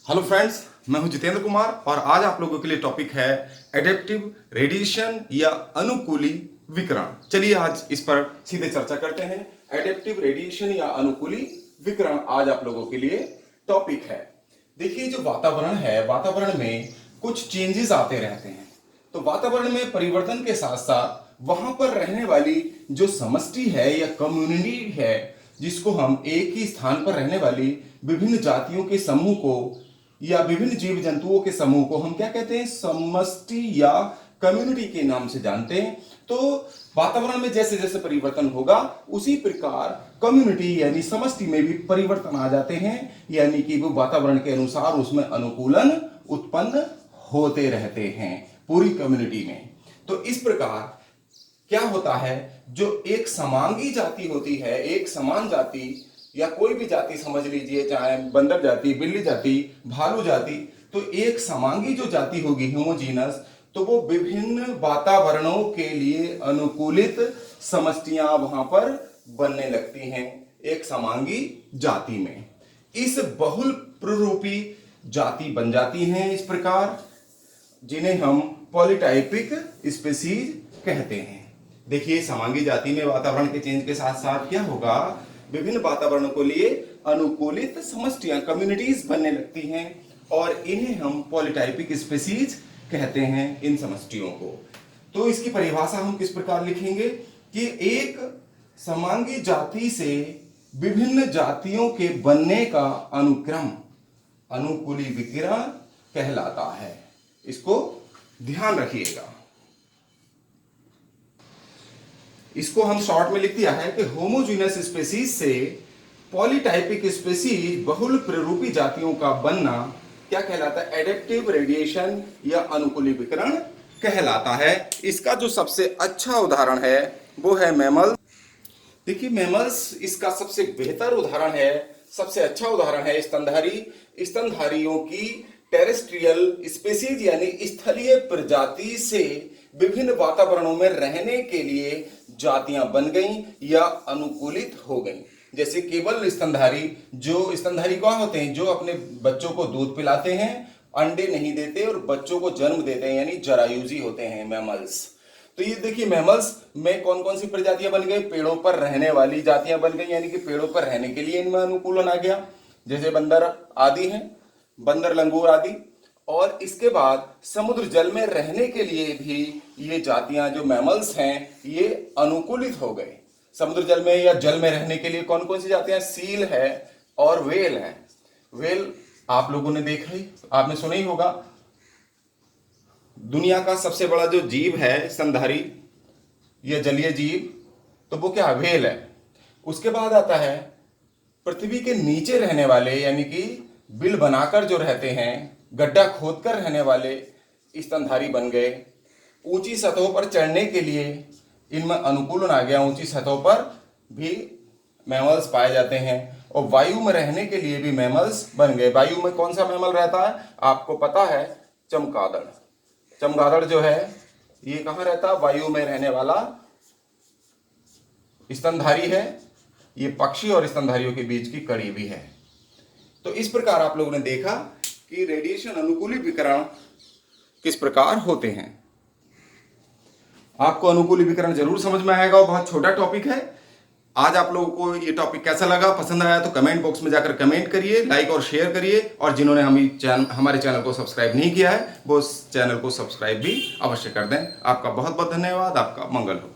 Hello friends, मैं हूं जितेंद्र कुमार और आज आप लोगों के लिए टॉपिक है एडेप्टिव रेडिएशन या अनुकूली विकिरण। चलिए आज इस पर सीधे चर्चा करते हैं। एडेप्टिव रेडिएशन या अनुकूली विकिरण आज आप लोगों के लिए टॉपिक है। देखिए, जो वातावरण है, वातावरण में कुछ चेंजेस आते रहते हैं। तो वातावरण में परिवर्तन के साथ साथ वहां पर रहने वाली जो समष्टि है या कम्युनिटी है, जिसको हम एक ही स्थान पर रहने वाली विभिन्न जातियों के समूह को या विभिन्न जीव जंतुओं के समूह को हम क्या कहते हैं, समष्टि या कम्युनिटी के नाम से जानते हैं। तो वातावरण में जैसे जैसे परिवर्तन होगा उसी प्रकार कम्युनिटी यानी समष्टि में भी परिवर्तन आ जाते हैं, यानी कि वो वातावरण के अनुसार उसमें अनुकूलन उत्पन्न होते रहते हैं पूरी कम्युनिटी में। तो इस प्रकार क्या होता है, जो एक समांगी जाति होती है, एक समान जाति या कोई भी जाति समझ लीजिए, चाहे बंदर जाति, बिल्ली जाति, भालू जाति, तो एक समांगी जो जाति होगी होमोजीनस, तो वो विभिन्न वातावरणों के लिए अनुकूलित समष्टियां वहां पर बनने लगती हैं एक समांगी जाति में। इस बहुल प्ररूपी जाति बन जाती हैं इस प्रकार, जिन्हें हम पॉलीटाइपिक स्पीशीज कहते हैं। देखिए, समांगी जाति में वातावरण के चेंज के साथ साथ क्या होगा, विभिन्न वातावरणों के लिए अनुकूलित समष्टियां कम्युनिटीज बनने लगती हैं और इन्हें हम पॉलीटाइपिक स्पीशीज कहते हैं, इन समष्टियों को। तो इसकी परिभाषा हम किस प्रकार लिखेंगे कि एक समांगी जाति से विभिन्न जातियों के बनने का अनुक्रम अनुकूली विकिरण कहलाता है। इसको ध्यान रखिएगा। इसको हम शॉर्ट में लिख दिया है कि होमोजीनस स्पीशीज से पॉलीटाइपिक स्पीशीज बहुल प्ररूपी जातियों का बनना क्या कहलाता है, एडेप्टिव रेडिएशन या अनुकूली विकिरण कहलाता है। इसका जो सबसे अच्छा उदाहरण है वो है मैमल। देखिए, मैमल्स इसका सबसे बेहतर उदाहरण है, सबसे अच्छा उदाहरण है स्तनधारी। स्तनधारियों की टेरेस्ट्रियल स्पीशीज यानी स्थलीय प्रजाति से विभिन्न वातावरणों में रहने के लिए जातियां बन गईं या अनुकूलित हो गईं। जैसे केवल स्तनधारी, जो स्तनधारी क्या होते हैं, जो अपने बच्चों को दूध पिलाते हैं, अंडे नहीं देते और बच्चों को जन्म देते हैं, यानी जरायुजी होते हैं मैमल्स। तो ये देखिए, मैमल्स में कौन कौन सी प्रजातियां बन गई, पेड़ों पर रहने वाली जातियां बन गई, यानी कि पेड़ों पर रहने के लिए इनमें अनुकूलन आ गया, जैसे बंदर आदि हैं, बंदर लंगूर आदि। और इसके बाद समुद्र जल में रहने के लिए भी ये जातियां जो मैमल्स हैं ये अनुकूलित हो गए। समुद्र जल में या जल में रहने के लिए कौन कौन सी जातियां, सील है और व्हेल है। व्हेल आप लोगों ने देखा ही, आपने सुना ही होगा, दुनिया का सबसे बड़ा जो जीव है स्तनधारी या जलीय जीव, तो वो क्या, व्हेल है। उसके बाद आता है पृथ्वी के नीचे रहने वाले, यानी कि बिल बनाकर जो रहते हैं, गड्ढा खोदकर रहने वाले स्तनधारी बन गए। ऊंची सतहों पर चढ़ने के लिए इनमें अनुकूलन आ गया, ऊंची सतहों पर भी मैमल्स पाए जाते हैं। और वायु में रहने के लिए भी मैमल्स बन गए। वायु में कौन सा मैमल रहता है, आपको पता है, चमगादड़। चमगादड़ जो है ये कहाँ रहता है, वायु में रहने वाला स्तनधारी है। ये पक्षी और स्तनधारियों के बीच की कड़ी भी है। तो इस प्रकार आप लोगों ने देखा कि रेडिएशन अनुकूली विकिरण किस प्रकार होते हैं। आपको अनुकूली विकिरण जरूर समझ में आएगा और बहुत छोटा टॉपिक है। आज आप लोगों को ये टॉपिक कैसा लगा, पसंद आया तो कमेंट बॉक्स में जाकर कमेंट करिए, लाइक और शेयर करिए। और जिन्होंने हमारे चैनल को सब्सक्राइब नहीं किया है वो चैनल को सब्सक्राइब भी अवश्य कर दें। आपका बहुत बहुत धन्यवाद। आपका मंगल हो।